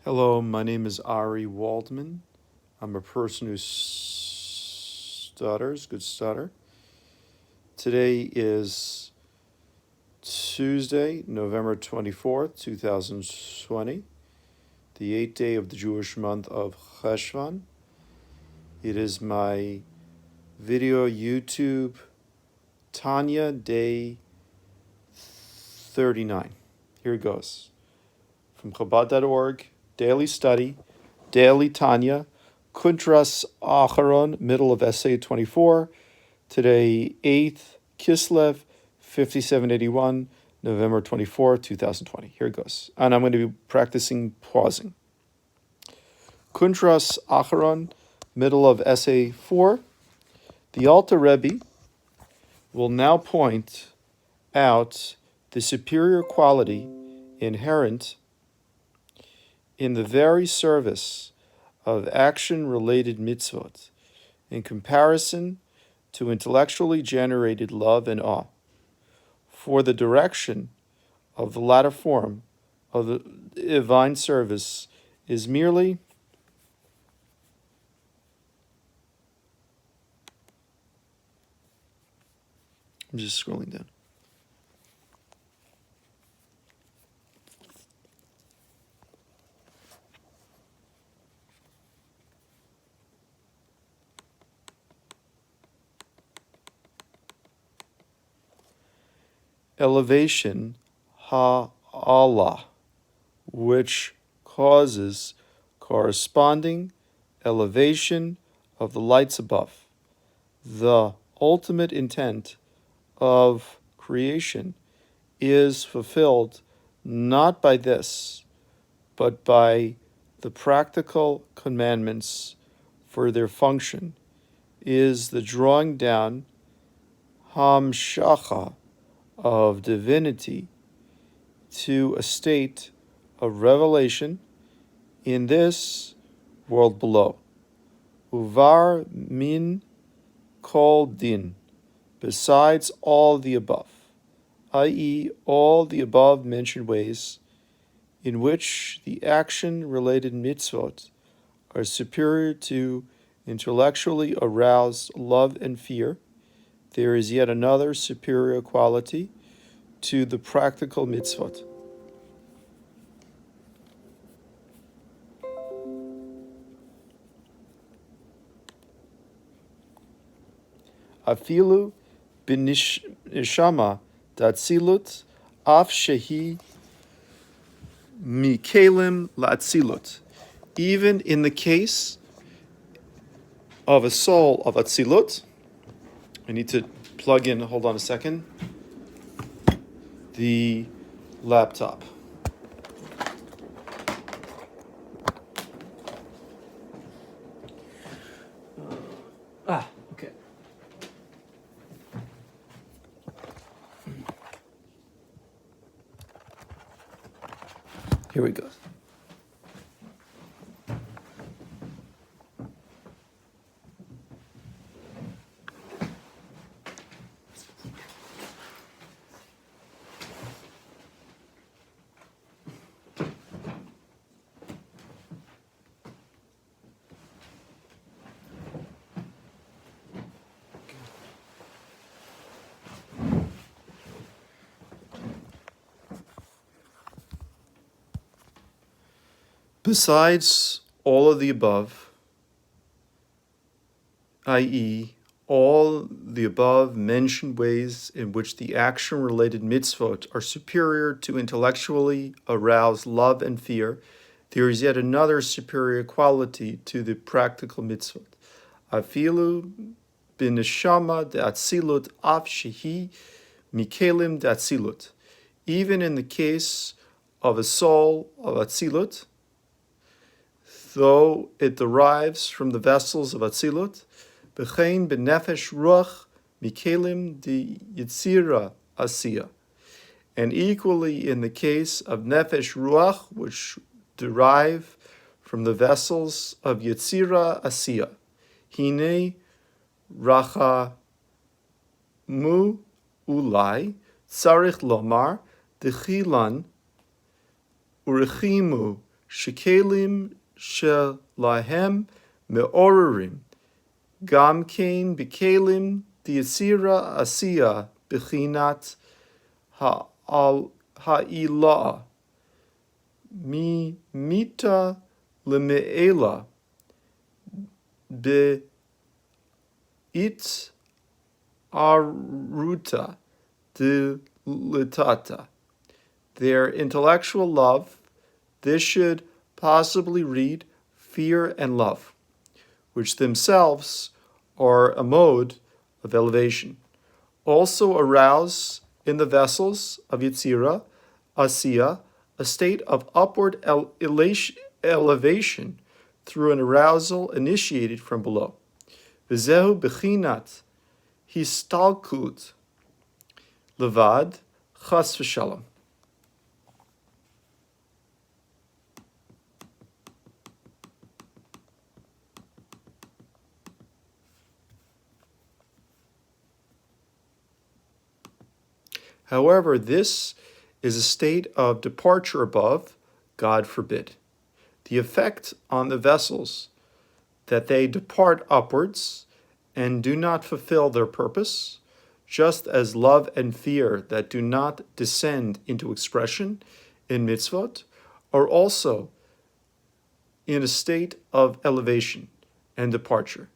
Hello, my name is Ari Waldman. I'm a person who stutters, good stutter. Today is Tuesday, November 24th, 2020, the 8th day of the Jewish month of Cheshvan. It is my video YouTube Tanya day 39. Here it goes. From Chabad.org, daily study, daily Tanya, Kuntras Acharon, middle of essay 24. Today, 8th, Kislev, 5781, November 24, 2020. Here it goes. And I'm going to be practicing pausing. Kuntras Acharon, middle of essay 4. The Alter Rebbe will now point out the superior quality inherent in the very service of action-related mitzvot in comparison to intellectually generated love and awe. For the direction of the latter form of the divine service is merely I'm just scrolling down. Elevation ha-Allah, which causes corresponding elevation of the lights above. The ultimate intent of creation is fulfilled not by this, but by the practical commandments for their function, is the drawing down hamshacha of divinity to a state of revelation in this world below. Uvar min kol din, besides all the above, i.e., all the above mentioned ways in which the action-related mitzvot are superior to intellectually aroused love and fear, there is yet another superior quality to the practical mitzvot. Afilu b'nishama datzilut af shehi mikelim latzilut. Even in the case of a soul of atzilut, I need to plug in, hold on a second, the laptop. Okay. Here we go. Besides all of the above, i.e., all the above mentioned ways in which the action-related mitzvot are superior to intellectually aroused love and fear, there is yet another superior quality to the practical mitzvot. Afilu b'neshama de'atzilut af shehi mikelim de'atzilut. Even in the case of a soul of atzilut, though it derives from the vessels of Atzilut, b'chein b'nefesh ruach mikelim de yitzira asiya, and equally in the case of nefesh ruach, which derive from the vessels of yitzira asiya. Hine racha mu ulai tzarich lomar dechilan urichimu shekalim shelahem me'orerim, gam kein bekalim diasira asiya bechinat ha'ilah, mi mita leme'ela be it aruta de litata. Their intellectual love, this should possibly read fear and love, which themselves are a mode of elevation. Also arouse in the vessels of Yitzira, Asiya, a state of upward elevation through an arousal initiated from below. V'zehu bechinat histalkut levad chas v'shalom. However, this is a state of departure above, God forbid. The effect on the vessels that they depart upwards and do not fulfill their purpose, just as love and fear that do not descend into expression in mitzvot are also in a state of elevation and departure.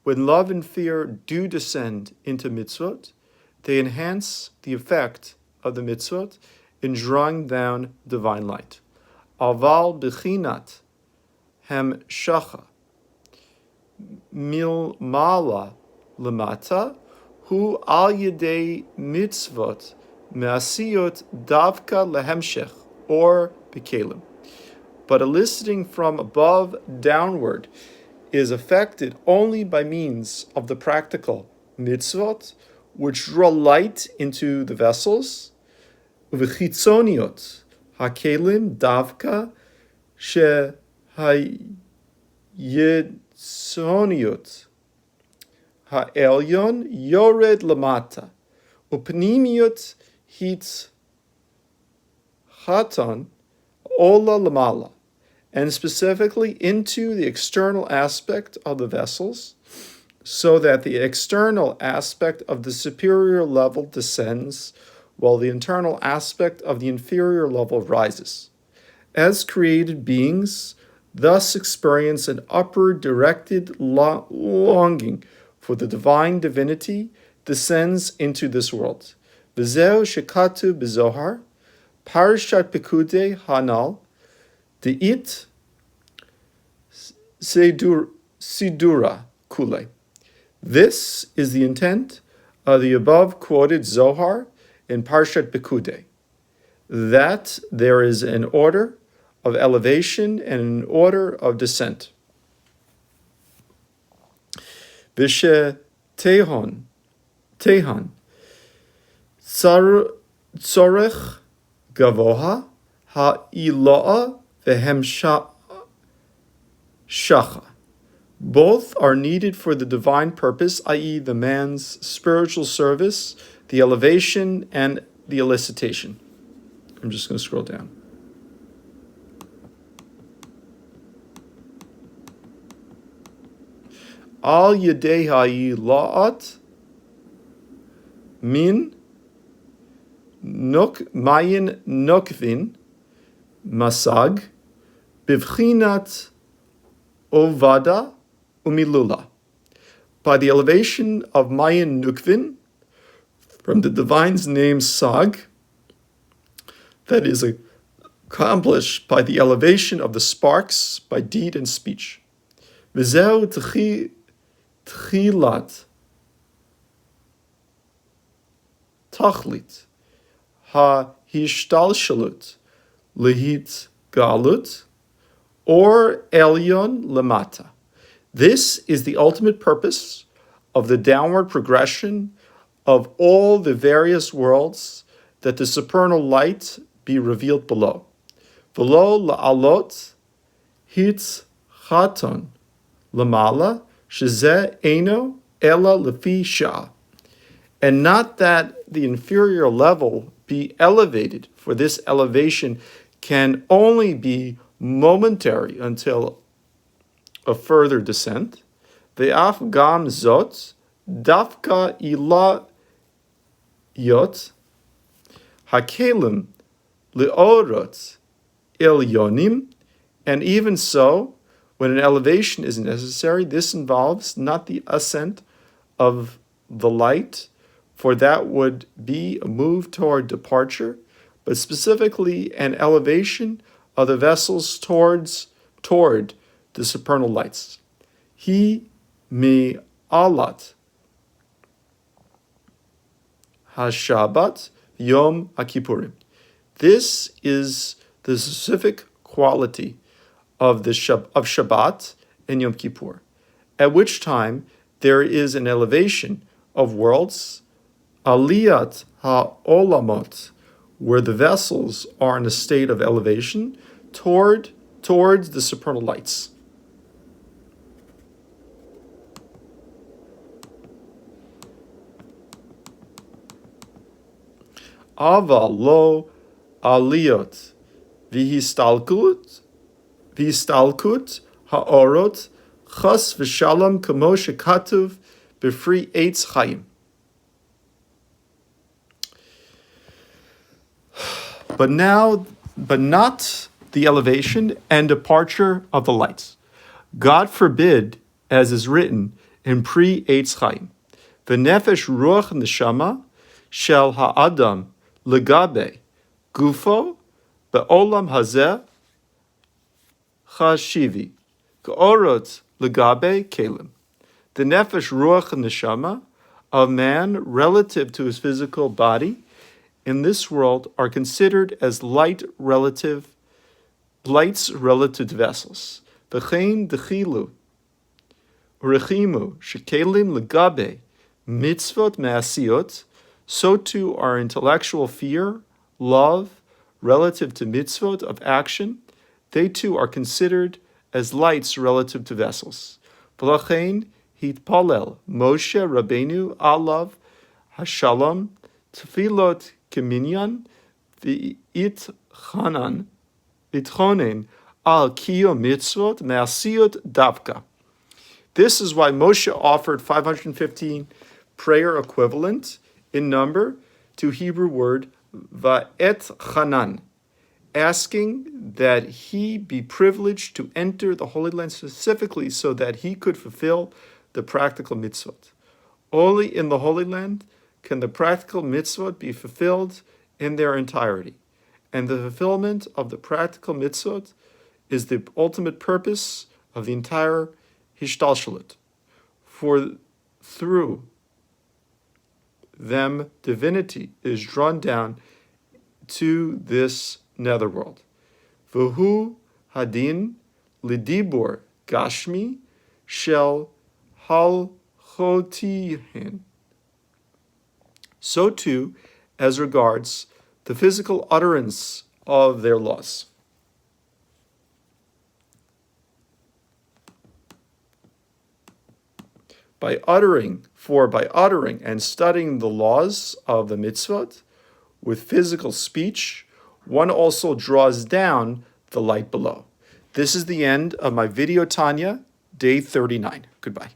When love and fear do descend into mitzvot, they enhance the effect of the mitzvot in drawing down divine light. Aval bechinat hem shacha milmala lemata hu al yedei mitzvot me'asiyot davka lehemshech or bekalim. But eliciting from above downward is affected only by means of the practical mitzvot, which draw light into the vessels, v'chitzoniot hakelim davka shehayitzoniot ha'elyon yored lamata upnimiot hitz chaton ola lamala, and specifically into the external aspect of the vessels, so that the external aspect of the superior level descends, while the internal aspect of the inferior level rises. As created beings, thus experience an upward directed longing for the divine divinity descends into this world. V'zeu shekatu b'zohar, Parashat Pekudei Hanal, De'it Sidura Kule. This is the intent of the above quoted Zohar in Parshat Pekudei, that there is an order of elevation and an order of descent. Vishe Tehan, Tzorech Gavoha Ha'iloa Vehem Shacha. Both are needed for the divine purpose, i.e., the man's spiritual service, the elevation, and the elicitation. I'm just going to scroll down. Al Yedei Ha'ila'at Min Mayin Nokvin Masag Bivchinat Ovada Umilula. By the elevation of Mayin Nukvin, from the divine's name Sag, that is accomplished by the elevation of the sparks by deed and speech. V'zeu tchilat tachlit ha-hishtalshalut lehit galut or elyon lemata. This is the ultimate purpose of the downward progression of all the various worlds, that the supernal light be revealed below. V'lo la'alot hitz chaton lamala shezeh eno ela lefi shah. And not that the inferior level be elevated, for this elevation can only be momentary until a further descent. Ve'af gam zot, dafka ila yot, hakelim leorot elyonim, and even so, when an elevation is necessary, this involves not the ascent of the light, for that would be a move toward departure, but specifically an elevation of the vessels toward the supernal lights. He mi alat hashabat yom akipurim. This is the specific quality of Shabbat and Yom Kippur, at which time there is an elevation of worlds, aliyat ha'olamot, where the vessels are in a state of elevation towards the supernal lights. Ava lo aliyot vihistalkut ha'orot chas v'shalom kamo shekatuv b'fri eitz chayim. But not the elevation and departure of the lights. God forbid, as is written in Pri Eitz Chaim, V'nefesh ruach neshama shel ha'adam legabe gufo be'olam hazeh chashivi k'orot legabe kelim. The nefesh ruach neshama of man relative to his physical body in this world are considered as lights relative to vessels. V'chein dechilu urechimu shekelim legabe mitzvot me'asiyot, so too our intellectual fear, love, relative to mitzvot of action, they too are considered as lights relative to vessels. V'lachein hitpalel Moshe Rabbeinu alav hashalom tefilot keminyan v'itchonen al kiyo mitzvot me'asiyot davka. This is why Moshe offered 515 prayer equivalent in number to Hebrew word va'et chanan, asking that he be privileged to enter the Holy Land specifically so that he could fulfill the practical mitzvot. Only in the Holy Land can the practical mitzvot be fulfilled in their entirety. And the fulfillment of the practical mitzvot is the ultimate purpose of the entire Hishtalshalut. For through them, divinity is drawn down to this netherworld. V'hu hadin lidibur gashmi shel halchotihin. So too, as regards the physical utterance of their laws. By uttering and studying the laws of the mitzvot with physical speech, one also draws down the light below. This is the end of my video, Tanya, day 39. Goodbye.